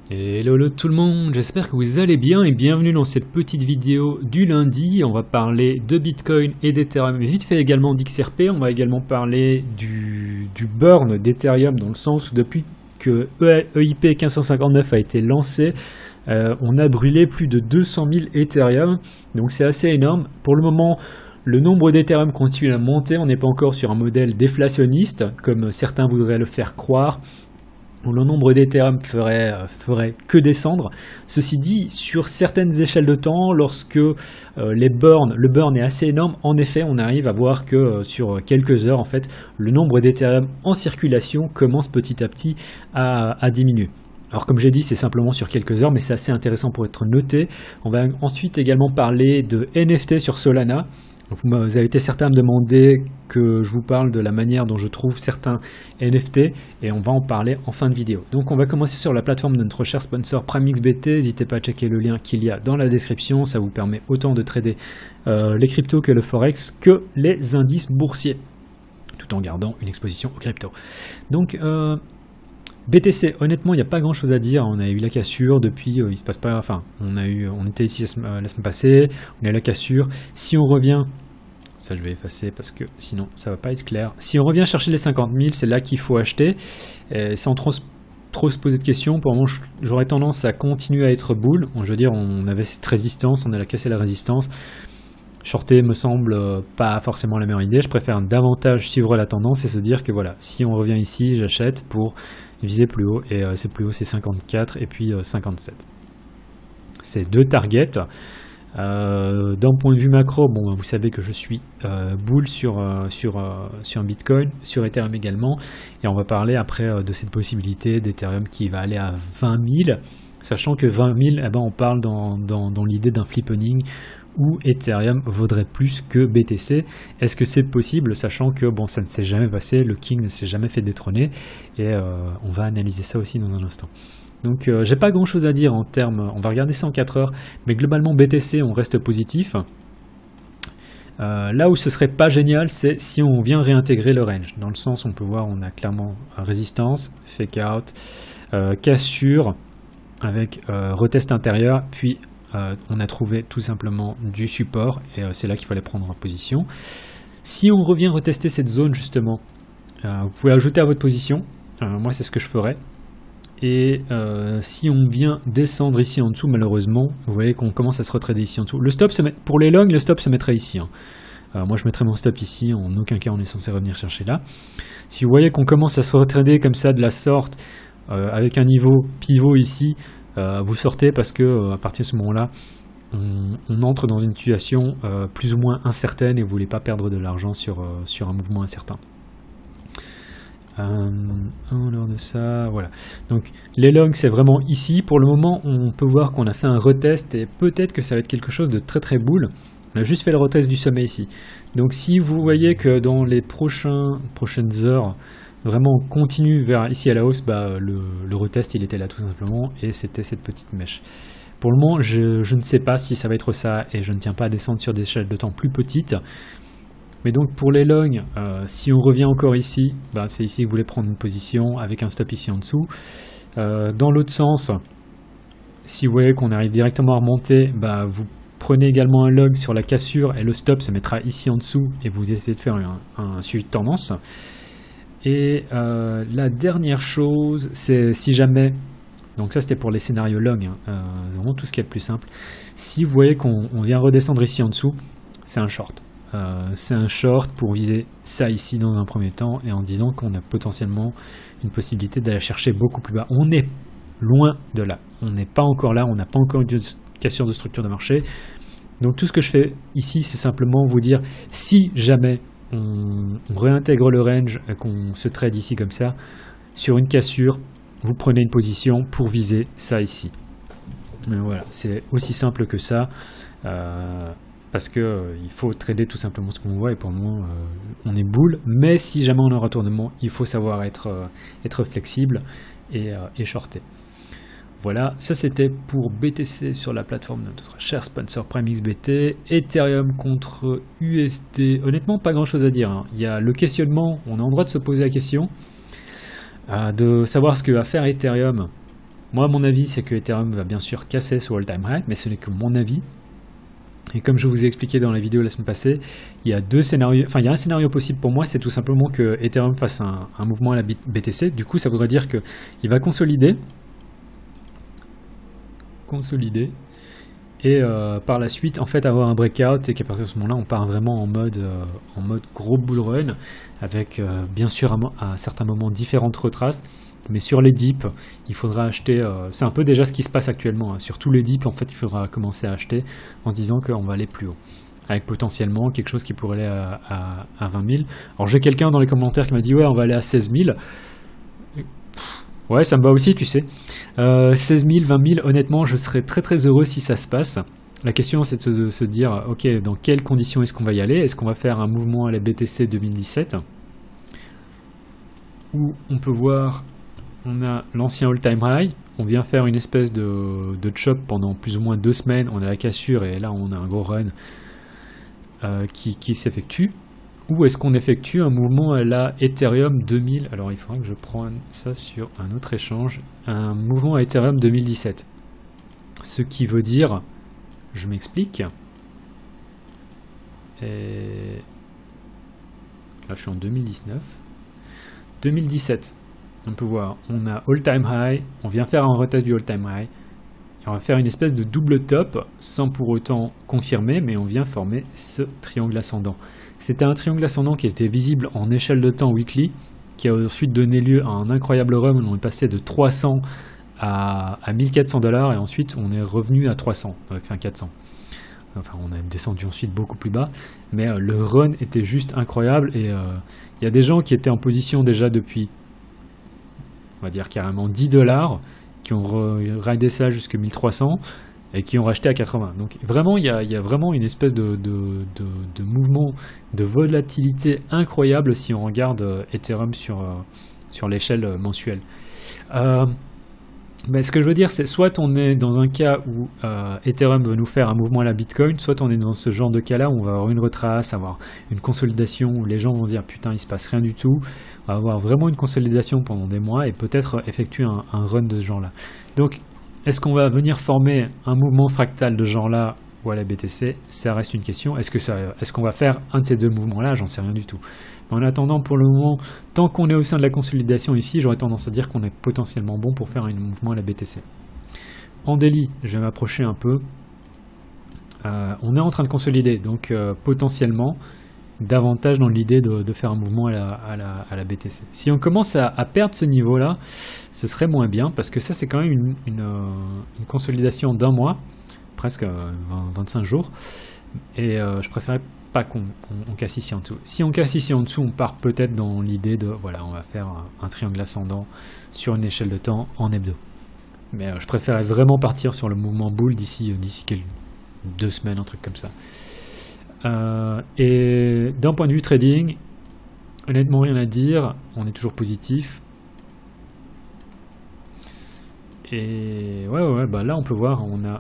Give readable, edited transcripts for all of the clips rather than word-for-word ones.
Hello tout le monde, j'espère que vous allez bien et bienvenue dans cette petite vidéo du lundi. On va parler de Bitcoin et d'Ethereum, mais vite fait également d'XRP. On va également parler du burn d'Ethereum dans le sens où depuis que EIP 1559 a été lancé, on a brûlé plus de 200 000 Ethereum, donc c'est assez énorme. Pour le moment, le nombre d'Ethereum continue à monter, on n'est pas encore sur un modèle déflationniste comme certains voudraient le faire croire, où le nombre d'Ethereum ferait que descendre. Ceci dit, sur certaines échelles de temps, lorsque le burn est assez énorme, en effet, on arrive à voir que sur quelques heures, en fait, le nombre d'Ethereum en circulation commence petit à petit à diminuer. Alors comme j'ai dit, c'est simplement sur quelques heures, mais c'est assez intéressant pour être noté. On va ensuite également parler de NFT sur Solana. Vous avez été certains à me demander que je vous parle de la manière dont je trouve certains NFT et on va en parler en fin de vidéo. Donc on va commencer sur la plateforme de notre cher sponsor PrimeXBT. N'hésitez pas à checker le lien qu'il y a dans la description. Ça vous permet autant de trader les cryptos que le forex que les indices boursiers, tout en gardant une exposition aux cryptos. Donc BTC, honnêtement, il n'y a pas grand chose à dire. On a eu la cassure depuis, il se passe pas. Enfin, on était ici la semaine passée, on a eu la cassure. Si on revient, ça je vais effacer parce que sinon ça va pas être clair. Si on revient chercher les 50 000, c'est là qu'il faut acheter, sans trop se poser de questions. Pour le moment, j'aurais tendance à continuer à être bull. Je veux dire, on avait cette résistance, on a cassé la résistance. Shorter me semble pas forcément la meilleure idée. Je préfère davantage suivre la tendance et se dire que voilà, si on revient ici, j'achète pour viser plus haut. Et c'est plus haut, c'est 54 et puis 57. C'est deux targets. D'un point de vue macro, bon, vous savez que je suis bull sur un Bitcoin, sur Ethereum également. Et on va parler après de cette possibilité d'Ethereum qui va aller à 20 000. Sachant que 20 000, eh ben, on parle dans l'idée d'un flippening où Ethereum vaudrait plus que BTC. Est-ce que c'est possible, sachant que bon, ça ne s'est jamais passé, le King ne s'est jamais fait détrôner, et on va analyser ça aussi dans un instant. Donc j'ai pas grand chose à dire en termes, on va regarder ça en 4 heures, mais globalement BTC on reste positif. Là où ce serait pas génial, c'est si on vient réintégrer le range, dans le sens où on peut voir on a clairement résistance, fake out, cassure avec retest intérieur, puis on a trouvé tout simplement du support et c'est là qu'il fallait prendre en position. Si on revient retester cette zone justement, vous pouvez ajouter à votre position, moi c'est ce que je ferais. Et si on vient descendre ici en dessous, malheureusement, vous voyez qu'on commence à se retrader ici en dessous. Le stop pour les longs, le stop se mettrait ici. Moi je mettrais mon stop ici, en aucun cas on est censé revenir chercher là. Si vous voyez qu'on commence à se retrader comme ça de la sorte, avec un niveau pivot ici, vous sortez parce que à partir de ce moment-là, on entre dans une situation plus ou moins incertaine et vous ne voulez pas perdre de l'argent sur un mouvement incertain. Lors de ça, voilà. Donc les longs, c'est vraiment ici. Pour le moment, on peut voir qu'on a fait un retest et peut-être que ça va être quelque chose de très très bull. On a juste fait le retest du sommet ici. Donc si vous voyez que dans les prochaines heures, vraiment on continue vers ici à la hausse, bah, le retest il était là tout simplement et c'était cette petite mèche. Pour le moment je ne sais pas si ça va être ça et je ne tiens pas à descendre sur des échelles de temps plus petites. Mais donc pour les longs, si on revient encore ici, bah, c'est ici que vous voulez prendre une position avec un stop ici en dessous. Dans l'autre sens, si vous voyez qu'on arrive directement à remonter, bah, vous prenez également un log sur la cassure et le stop se mettra ici en dessous et vous essayez de faire un suivi de tendance. Et la dernière chose, c'est si jamais, donc ça c'était pour les scénarios long, vraiment tout ce qui est le plus simple, si vous voyez qu'on vient redescendre ici en dessous, c'est un short. C'est un short pour viser ça ici dans un premier temps et en disant qu'on a potentiellement une possibilité d'aller chercher beaucoup plus bas. On est loin de là, on n'est pas encore là, on n'a pas encore une cassure de structure de marché. Donc tout ce que je fais ici, c'est simplement vous dire si jamais on réintègre le range et qu'on se trade ici comme ça, sur une cassure, vous prenez une position pour viser ça ici. Mais voilà, c'est aussi simple que ça. Parce que il faut trader tout simplement ce qu'on voit et pour le moment on est bull, mais si jamais on a un retournement, il faut savoir être flexible et shorter. Voilà, ça c'était pour BTC sur la plateforme de notre cher sponsor PrimeXBT. Ethereum contre USD, honnêtement pas grand chose à dire, hein. Il y a le questionnement, on a en droit de se poser la question de savoir ce que va faire Ethereum Moi, mon avis, c'est que Ethereum va bien sûr casser ce all-time high, mais ce n'est que mon avis. Et comme je vous ai expliqué dans la vidéo la semaine passée, il y a deux scénarios, enfin il y a un scénario possible pour moi, c'est tout simplement que Ethereum fasse un mouvement à la BTC. Du coup, ça voudrait dire qu'il va consolider, et par la suite, en fait, avoir un breakout, et qu'à partir de ce moment-là, on part vraiment en mode gros bull run, avec bien sûr à certains moments différentes retraces. Mais sur les dips, il faudra acheter, c'est un peu déjà ce qui se passe actuellement, hein. Sur tous les dips, en fait, il faudra commencer à acheter en se disant qu'on va aller plus haut, avec potentiellement quelque chose qui pourrait aller à 20 000. Alors j'ai quelqu'un dans les commentaires qui m'a dit ouais, on va aller à 16 000. Ouais, ça me va aussi, tu sais. 16 000, 20 000, honnêtement, je serais très très heureux si ça se passe. La question, c'est de se dire, ok, dans quelles conditions est-ce qu'on va y aller? Est-ce qu'on va faire un mouvement à la BTC 2017 où on peut voir... On a l'ancien all-time high, on vient faire une espèce de chop pendant plus ou moins 2 semaines, on a la cassure et là on a un gros run qui s'effectue. Ou est-ce qu'on effectue un mouvement à la Ethereum 2000? Alors il faudra que je prenne ça sur un autre échange. Un mouvement à Ethereum 2017. Ce qui veut dire, je m'explique. Et là je suis en 2019. 2017. On peut voir, on a all-time high, on vient faire un retest du all-time high, et on va faire une espèce de double top, sans pour autant confirmer, mais on vient former ce triangle ascendant. C'était un triangle ascendant qui était visible en échelle de temps weekly, qui a ensuite donné lieu à un incroyable run où on est passé de 300 à 1400 $, et ensuite on est revenu à 300, enfin 400. Enfin, on a descendu ensuite beaucoup plus bas, mais le run était juste incroyable, et il y a des gens qui étaient en position déjà depuis... on va dire carrément 10 $, qui ont raidé ça jusqu'à 1300 et qui ont racheté à 80. Donc vraiment, il y a vraiment une espèce de mouvement de volatilité incroyable si on regarde Ethereum sur l'échelle mensuelle. Mais ce que je veux dire, c'est soit on est dans un cas où Ethereum veut nous faire un mouvement à la Bitcoin, soit on est dans ce genre de cas-là où on va avoir une retrace, avoir une consolidation où les gens vont se dire putain il se passe rien du tout, on va avoir vraiment une consolidation pendant des mois et peut-être effectuer un run de ce genre-là. Donc est-ce qu'on va venir former un mouvement fractal de ce genre-là ou à la BTC? Ça reste une question. Est-ce qu'on va faire un de ces deux mouvements-là? J'en sais rien du tout. En attendant, pour le moment, tant qu'on est au sein de la consolidation ici, j'aurais tendance à dire qu'on est potentiellement bon pour faire un mouvement à la BTC. En daily, je vais m'approcher un peu. On est en train de consolider, donc potentiellement davantage dans l'idée de faire un mouvement à la BTC. Si on commence à perdre ce niveau-là, ce serait moins bien, parce que ça c'est quand même une consolidation d'un mois, presque 25 jours, et je préférais pas qu'on casse ici en dessous. Si on casse ici en dessous, on part peut-être dans l'idée de, voilà, on va faire un triangle ascendant sur une échelle de temps en hebdo. Mais je préférais vraiment partir sur le mouvement bull d'ici 2 semaines, un truc comme ça. Et d'un point de vue trading, honnêtement rien à dire, on est toujours positif. Et ouais, bah là on peut voir, on a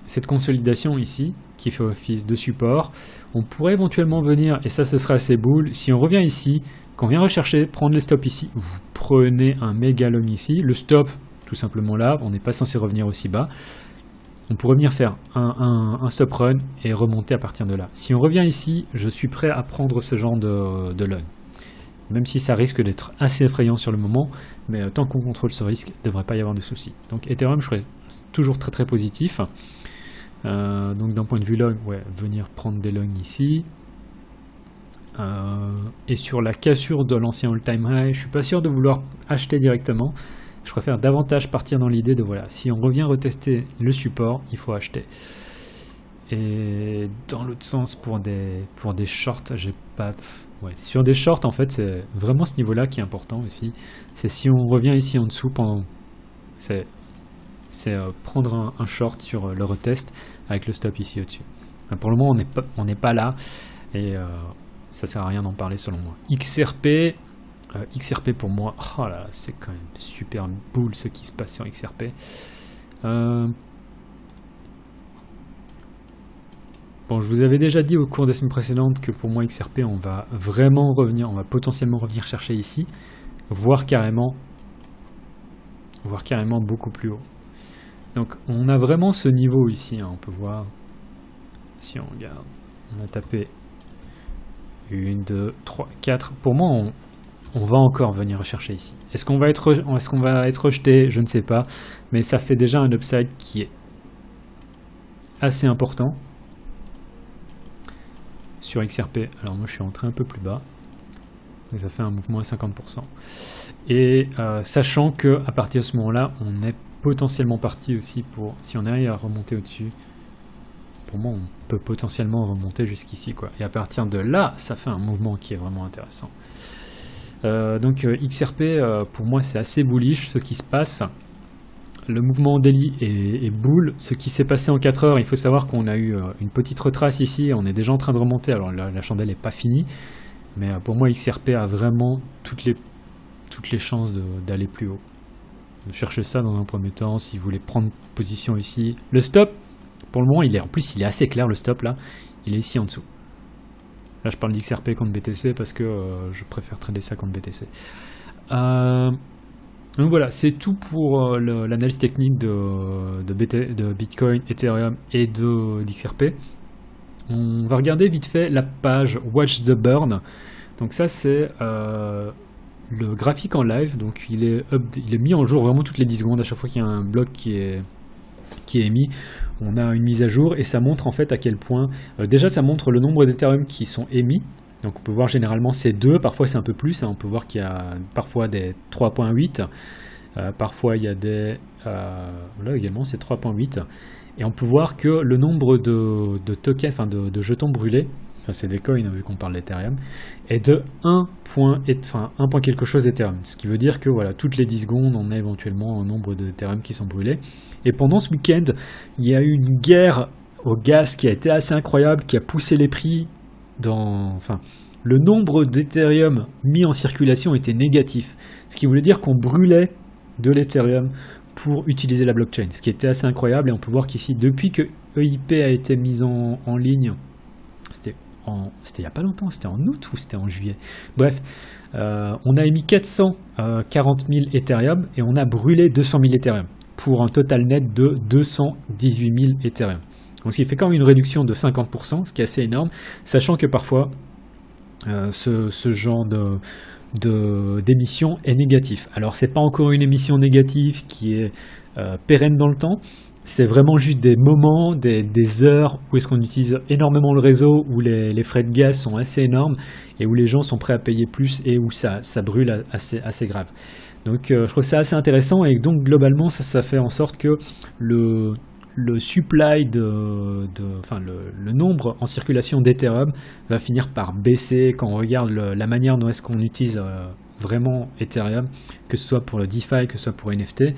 cette consolidation ici qui fait office de support. On pourrait éventuellement venir, et ça ce sera assez bull, si on revient ici, quand on vient rechercher, prendre les stops ici, vous prenez un méga long ici, le stop tout simplement là, on n'est pas censé revenir aussi bas. On pourrait venir faire un stop run et remonter à partir de là. Si on revient ici, je suis prêt à prendre ce genre de long. Même si ça risque d'être assez effrayant sur le moment, mais tant qu'on contrôle ce risque, il ne devrait pas y avoir de soucis. Donc Ethereum, je serais toujours très très positif. Donc d'un point de vue long, ouais, venir prendre des longs ici. Et sur la cassure de l'ancien all-time high, je suis pas sûr de vouloir acheter directement. Je préfère davantage partir dans l'idée de voilà, si on revient retester le support, il faut acheter. Et dans l'autre sens, pour des shorts, j'ai pas... Ouais, sur des shorts, en fait, c'est vraiment ce niveau-là qui est important aussi. C'est si on revient ici en dessous, c'est prendre un short sur le retest avec le stop ici au-dessus. Pour le moment, on n'est pas là et ça sert à rien d'en parler selon moi. XRP... XRP pour moi, oh là là, c'est quand même super bull ce qui se passe sur XRP. Bon, je vous avais déjà dit au cours des semaines précédentes que pour moi XRP, on va vraiment revenir, on va potentiellement revenir chercher ici, voire carrément voire carrément beaucoup plus haut. Donc on a vraiment ce niveau ici, hein, on peut voir, si on regarde, on a tapé 1, 2, 3, 4, pour moi on va encore venir rechercher ici. Est-ce qu'on va être rejeté? Je ne sais pas, mais ça fait déjà un upside qui est assez important sur XRP. Alors moi je suis entré un peu plus bas, donc ça fait un mouvement à 50%. Et sachant que à partir de ce moment-là, on est potentiellement parti aussi pour, si on arrive à remonter au-dessus, pour moi on peut potentiellement remonter jusqu'ici, quoi. Et à partir de là, ça fait un mouvement qui est vraiment intéressant. Donc XRP, pour moi c'est assez bullish ce qui se passe. Le mouvement daily est bull. Ce qui s'est passé en 4 heures, il faut savoir qu'on a eu une petite retrace ici, on est déjà en train de remonter. Alors la chandelle n'est pas finie, mais pour moi XRP a vraiment toutes les chances d'aller plus haut. Cherchez ça dans un premier temps si vous voulez prendre position ici. Le stop, pour le moment, en plus il est assez clair, le stop là, il est ici en dessous. Là je parle d'XRP contre BTC parce que je préfère trader ça contre BTC. Donc voilà, c'est tout pour l'analyse technique de Bitcoin, Ethereum et d'XRP. On va regarder vite fait la page Watch the Burn. Donc ça c'est le graphique en live, donc il est mis en jour vraiment toutes les 10 secondes, à chaque fois qu'il y a un bloc qui est émis, on a une mise à jour et ça montre en fait à quel point, déjà ça montre le nombre d'Ethereum qui sont émis, donc on peut voir généralement c'est 2, parfois c'est un peu plus, hein, on peut voir qu'il y a parfois des 3.8, parfois il y a des, là également c'est 3.8, et on peut voir que le nombre de tokens, enfin de jetons brûlés, c'est des coins vu qu'on parle d'Ethereum, est de 1 point quelque chose Ethereum. Ce qui veut dire que voilà, toutes les 10 secondes, on a éventuellement un nombre d'Ethereum qui sont brûlés. Et pendant ce week-end, il y a eu une guerre au gaz qui a été assez incroyable, qui a poussé les prix le nombre d'Ethereum mis en circulation était négatif. Ce qui voulait dire qu'on brûlait de l'Ethereum pour utiliser la blockchain. Ce qui était assez incroyable. Et on peut voir qu'ici, depuis que EIP a été mise en ligne, c'était il n'y a pas longtemps, c'était en août ou c'était en juillet. Bref, on a émis 440 000 Ethereum et on a brûlé 200 000 Ethereum pour un total net de 218 000 Ethereum. Donc ce qui fait quand même une réduction de 50%, ce qui est assez énorme, sachant que parfois ce genre d'émission est négatif. Alors c'est pas encore une émission négative qui est pérenne dans le temps. C'est vraiment juste des moments, des heures où est-ce qu'on utilise énormément le réseau, où les frais de gaz sont assez énormes et où les gens sont prêts à payer plus et où ça brûle assez grave. Donc je trouve ça assez intéressant et donc globalement ça fait en sorte que le supply le nombre en circulation d'Ethereum va finir par baisser quand on regarde la manière dont est-ce qu'on utilise vraiment Ethereum, que ce soit pour le DeFi, que ce soit pour NFT.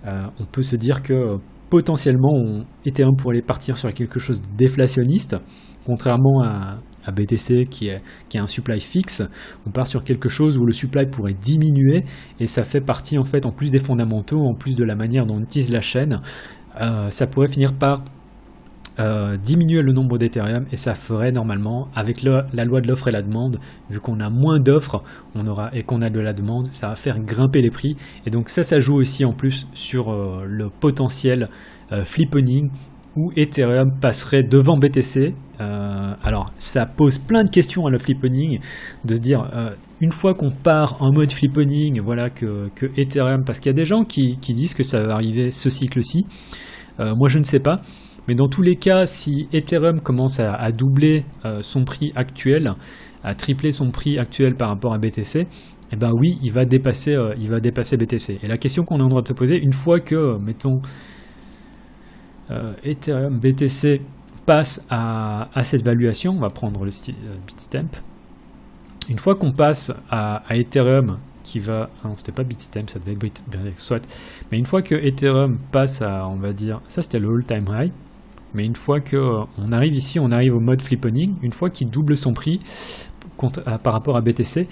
On peut se dire que potentiellement Ethereum pourrait partir sur quelque chose de déflationniste, contrairement à BTC qui a un supply fixe. On part sur quelque chose où le supply pourrait diminuer et ça fait partie en fait, en plus des fondamentaux, en plus de la manière dont on utilise la chaîne, ça pourrait finir par diminuer le nombre d'Ethereum et ça ferait normalement, avec la loi de l'offre et la demande, vu qu'on a moins d'offres et qu'on a de la demande, ça va faire grimper les prix et donc ça joue aussi en plus sur le potentiel flippening où Ethereum passerait devant BTC. Alors ça pose plein de questions à le flippening, de se dire une fois qu'on part en mode flippening, voilà que Ethereum, parce qu'il y a des gens qui disent que ça va arriver ce cycle-ci, moi je ne sais pas. Mais dans tous les cas, si Ethereum commence à doubler son prix actuel, à tripler son prix actuel par rapport à BTC, eh ben oui, il va dépasser BTC. Et la question qu'on a le droit de se poser, une fois que, mettons, Ethereum, BTC passe à cette valuation, on va prendre le Bitstamp, une fois qu'on passe à Ethereum, qui va... Ah non, c'était pas Bitstamp, ça devait être soit. Mais une fois que Ethereum passe à, on va dire, ça c'était le all-time high, mais une fois qu'on arrive ici, on arrive au mode flippening, une fois qu'il double son prix par rapport à BTC,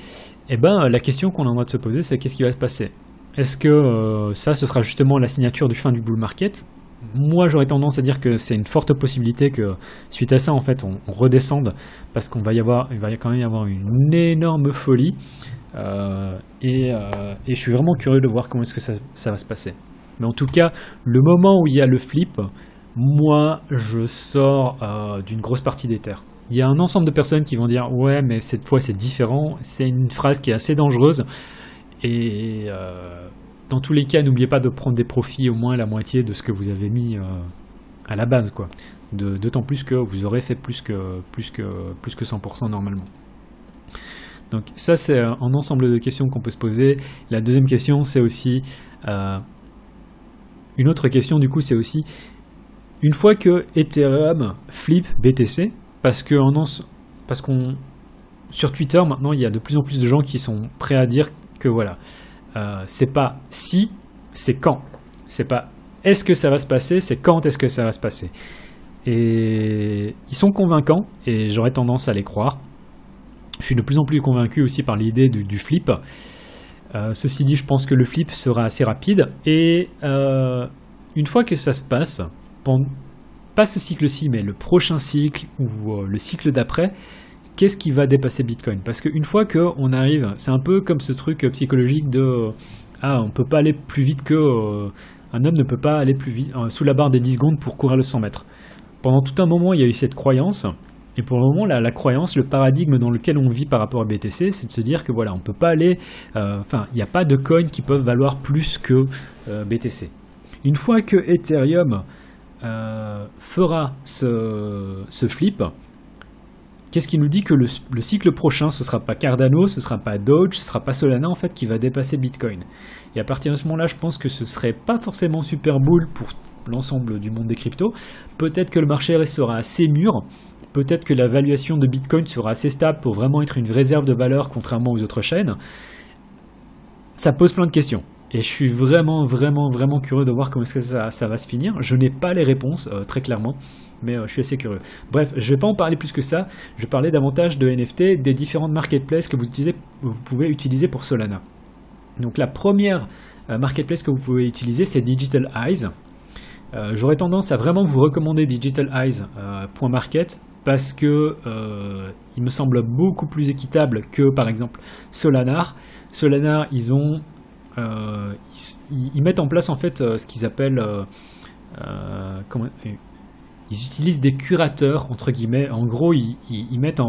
eh ben, la question qu'on a le droit de se poser, c'est qu'est-ce qui va se passer? Est-ce que ce sera justement la signature du fin du bull market? moi j'aurais tendance à dire que c'est une forte possibilité que suite à ça en fait on redescende, parce il va quand même y avoir une énorme folie, et je suis vraiment curieux de voir comment est-ce que ça va se passer. Mais en tout cas, le moment où il y a le flip, moi je sors d'une grosse partie d'Ether. Il y a un ensemble de personnes qui vont dire ouais mais cette fois c'est différent, c'est une phrase qui est assez dangereuse, et dans tous les cas n'oubliez pas de prendre des profits au moins la moitié de ce que vous avez mis à la base, quoi. D'autant plus que vous aurez fait plus que 100% normalement. Donc ça c'est un ensemble de questions qu'on peut se poser. La deuxième question c'est aussi une autre question du coup, c'est aussi une fois que Ethereum flip BTC, parce qu'on sur Twitter maintenant il y a de plus en plus de gens qui sont prêts à dire que voilà, c'est pas si, c'est quand. C'est pas est-ce que ça va se passer, c'est quand est-ce que ça va se passer. Et ils sont convaincants et j'aurais tendance à les croire. Je suis de plus en plus convaincu aussi par l'idée du flip. Ceci dit, je pense que le flip sera assez rapide, et une fois que ça se passe, pas ce cycle-ci, mais le prochain cycle ou le cycle d'après, qu'est-ce qui va dépasser Bitcoin? Parce qu'une fois qu'on arrive, c'est un peu comme ce truc psychologique de on peut pas aller plus vite que un homme ne peut pas aller plus vite sous la barre des 10 secondes pour courir le 100 mètres. Pendant tout un moment, il y a eu cette croyance. Et pour le moment, la croyance, le paradigme dans lequel on vit par rapport à BTC, c'est de se dire que voilà, on peut pas aller, il n'y a pas de coins qui peuvent valoir plus que BTC. Une fois que Ethereum fera ce flip, qu'est-ce qui nous dit que le cycle prochain, ce sera pas Cardano, ce sera pas Doge, ce sera pas Solana en fait qui va dépasser Bitcoin. Et à partir de ce moment-là, je pense que ce serait pas forcément super bull pour l'ensemble du monde des cryptos. Peut-être que le marché restera assez mûr. Peut-être que la valuation de Bitcoin sera assez stable pour vraiment être une réserve de valeur contrairement aux autres chaînes. Ça pose plein de questions. Et je suis vraiment curieux de voir comment est-ce que ça va se finir. Je n'ai pas les réponses, très clairement, mais je suis assez curieux. Bref, je ne vais pas en parler plus que ça. Je vais parler davantage de NFT, des différentes marketplaces que vous pouvez utiliser pour Solana. Donc la première marketplace que vous pouvez utiliser, c'est Digital Eyes. J'aurais tendance à vraiment vous recommander digitaleyes.market parce que il me semble beaucoup plus équitable que par exemple Solana. Solana, ils mettent en place en fait ce qu'ils appellent ils utilisent des curateurs entre guillemets. En gros, ils mettent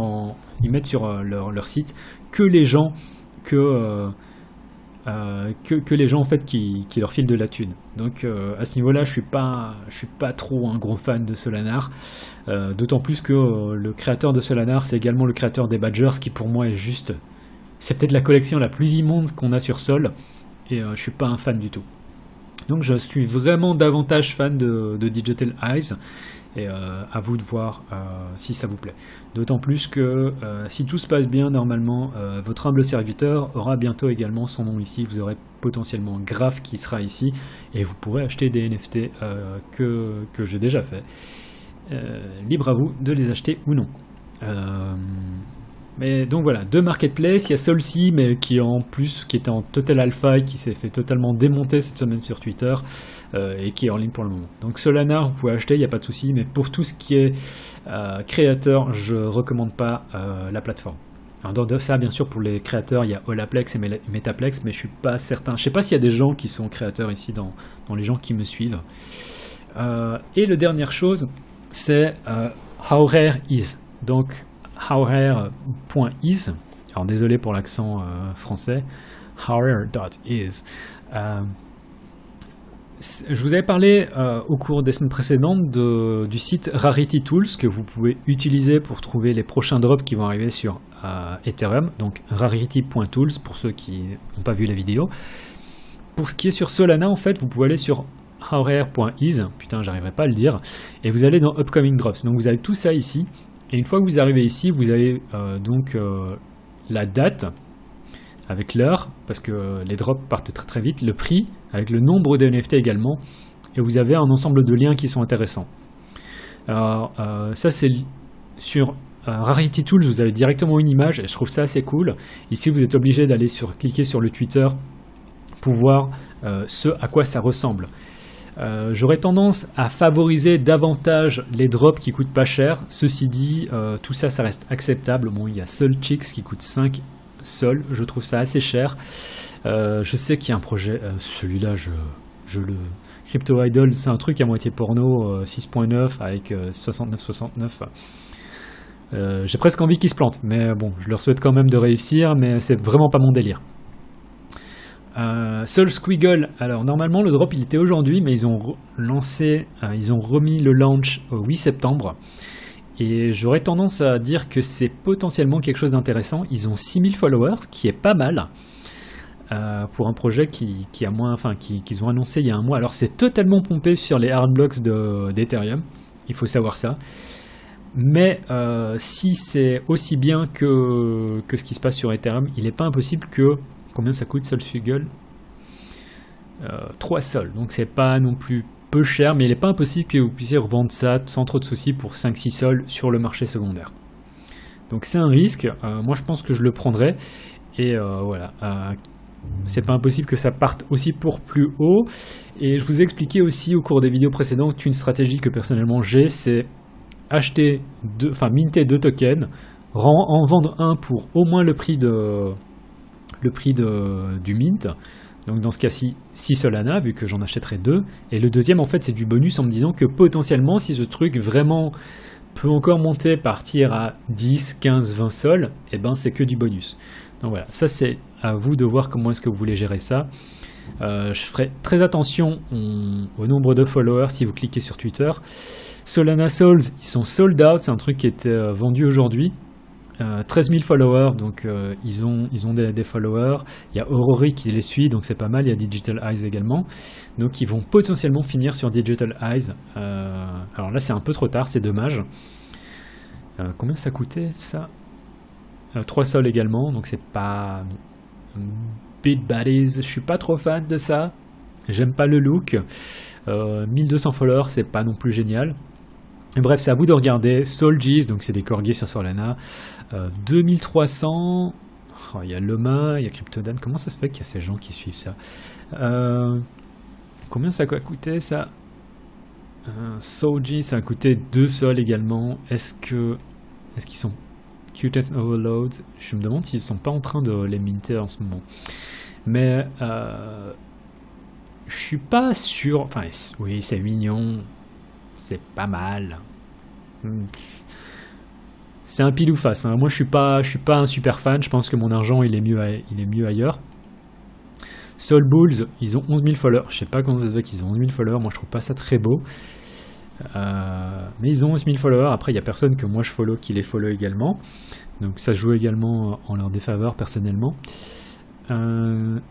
sur leur site que les gens que les gens en fait qui leur filent de la thune. Donc à ce niveau-là, je suis pas trop un gros fan de Solana, d'autant plus que le créateur de Solana, c'est également le créateur des Badgers, qui pour moi est juste, c'est peut-être la collection la plus immonde qu'on a sur Sol, et je suis pas un fan du tout. Donc je suis vraiment davantage fan de Digital Eyes, et à vous de voir si ça vous plaît. D'autant plus que si tout se passe bien, normalement, votre humble serviteur aura bientôt également son nom ici. Vous aurez potentiellement Graph qui sera ici, et vous pourrez acheter des NFT que j'ai déjà fait. Libre à vous de les acheter ou non. Mais donc voilà, deux marketplaces. Il y a Solcy, mais qui était en total alpha et qui s'est fait totalement démonter cette semaine sur Twitter, et qui est en ligne pour le moment. Donc Solana, vous pouvez acheter, il n'y a pas de souci, mais pour tout ce qui est créateur, je ne recommande pas la plateforme. En dehors de ça, bien sûr, pour les créateurs, il y a Olaplex et Metaplex, mais je ne suis pas certain. Je ne sais pas s'il y a des gens qui sont créateurs ici dans les gens qui me suivent. Et la dernière chose, c'est How Rare Is. Donc howrare.is, alors désolé pour l'accent français, howrare.is. Je vous avais parlé au cours des semaines précédentes du site Rarity Tools que vous pouvez utiliser pour trouver les prochains drops qui vont arriver sur Ethereum, donc rarity.tools pour ceux qui n'ont pas vu la vidéo. Pour ce qui est sur Solana, en fait, vous pouvez aller sur howrare.is, putain j'arriverai pas à le dire, et vous allez dans Upcoming Drops. Donc vous avez tout ça ici. Et une fois que vous arrivez ici, vous avez la date avec l'heure, parce que les drops partent très très vite, le prix, avec le nombre de NFT également, et vous avez un ensemble de liens qui sont intéressants. Alors ça c'est sur Rarity Tools, vous avez directement une image, et je trouve ça assez cool. Ici vous êtes obligé d'aller cliquer sur le Twitter pour voir ce à quoi ça ressemble. J'aurais tendance à favoriser davantage les drops qui coûtent pas cher. Ceci dit, tout ça, ça reste acceptable. Bon, il y a Soul Chicks qui coûte 5 sols, je trouve ça assez cher. Je sais qu'il y a un projet, celui-là, je le... Crypto Idol, c'est un truc à moitié porno, 6.9 avec 69. J'ai presque envie qu'il se plante, mais bon, je leur souhaite quand même de réussir, mais c'est vraiment pas mon délire. Soul Squiggle, alors normalement le drop il était aujourd'hui, mais ils ont ils ont remis le launch au 8 septembre. Et j'aurais tendance à dire que c'est potentiellement quelque chose d'intéressant. Ils ont 6000 followers, ce qui est pas mal pour un projet qui a moins, qu'ils ont annoncé il y a un mois. Alors c'est totalement pompé sur les hard blocks d'Ethereum, il faut savoir ça. Mais si c'est aussi bien que ce qui se passe sur Ethereum, il n'est pas impossible que... Combien ça coûte Soul Squiggle 3 sols, donc c'est pas non plus peu cher, mais il n'est pas impossible que vous puissiez revendre ça sans trop de soucis pour 5-6 sols sur le marché secondaire. Donc c'est un risque, moi je pense que je le prendrai, et voilà, c'est pas impossible que ça parte aussi pour plus haut. Et je vous ai expliqué aussi au cours des vidéos précédentes qu'une stratégie que personnellement j'ai, c'est acheter, minter 2 tokens, en vendre un pour au moins le prix du mint, donc dans ce cas-ci 6 Solana vu que j'en achèterai 2, et le deuxième en fait c'est du bonus en me disant que potentiellement si ce truc vraiment peut encore monter, partir à 10, 15, 20 sols, et ben c'est que du bonus. Donc voilà, ça c'est à vous de voir comment est-ce que vous voulez gérer ça. Je ferai très attention au nombre de followers si vous cliquez sur Twitter. Solana Souls, ils sont sold out, c'est un truc qui était vendu aujourd'hui. 13 000 followers, donc ils ont des followers. Il y a Aurori qui les suit, donc c'est pas mal. Il y a Digital Eyes également, donc ils vont potentiellement finir sur Digital Eyes. Alors là c'est un peu trop tard, c'est dommage. Combien ça coûtait ça? 3 sols également, donc c'est pas... Beat Baddies, je suis pas trop fan de ça, j'aime pas le look. 1200 followers, c'est pas non plus génial. Et bref, c'est à vous de regarder. Solgis, donc c'est des corgis sur Solana. 2300. Oh, il y a Loma, il y a Cryptodan. Comment ça se fait qu'il y a ces gens qui suivent ça? Combien ça a coûté ça? Solgis, ça a coûté 2 sols également. Est-ce qu'ils sont Qtest Overload? Je me demande s'ils sont pas en train de les minter en ce moment. Mais je suis pas sûr. Enfin, oui, c'est mignon. C'est pas mal. C'est un pile ou face. Hein. Moi, je suis pas un super fan. Je pense que mon argent, il est mieux ailleurs. Soul Bulls, ils ont 11 000 followers. Je sais pas comment ça se fait qu'ils ont 11 000 followers. Moi, je trouve pas ça très beau. Mais ils ont 11 000 followers. Après, il y a personne que moi je follow qui les follow également. Donc, ça joue également en leur défaveur personnellement.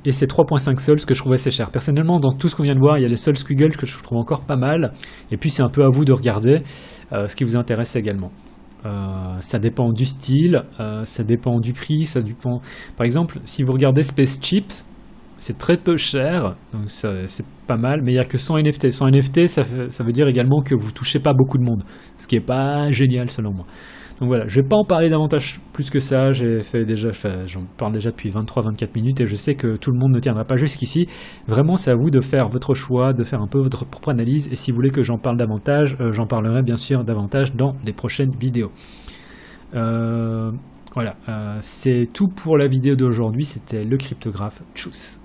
Et c'est 3.5 sols, ce que je trouve assez cher. Personnellement, dans tout ce qu'on vient de voir, il y a les Soul Squiggle que je trouve encore pas mal. Et puis c'est un peu à vous de regarder ce qui vous intéresse également. Ça dépend du style, ça dépend du prix, ça dépend... Par exemple, si vous regardez Space Chips, c'est très peu cher, donc c'est pas mal, mais il n'y a que 100 NFT. 100 NFT, ça veut dire également que vous touchez pas beaucoup de monde, ce qui est pas génial selon moi. Donc voilà, je vais pas en parler davantage plus que ça, j'en parle déjà depuis 23-24 minutes et je sais que tout le monde ne tiendra pas jusqu'ici. Vraiment, c'est à vous de faire votre choix, de faire un peu votre propre analyse, et si vous voulez que j'en parle davantage, j'en parlerai bien sûr davantage dans les prochaines vidéos. Voilà, c'est tout pour la vidéo d'aujourd'hui, c'était le cryptographe. Tchuss.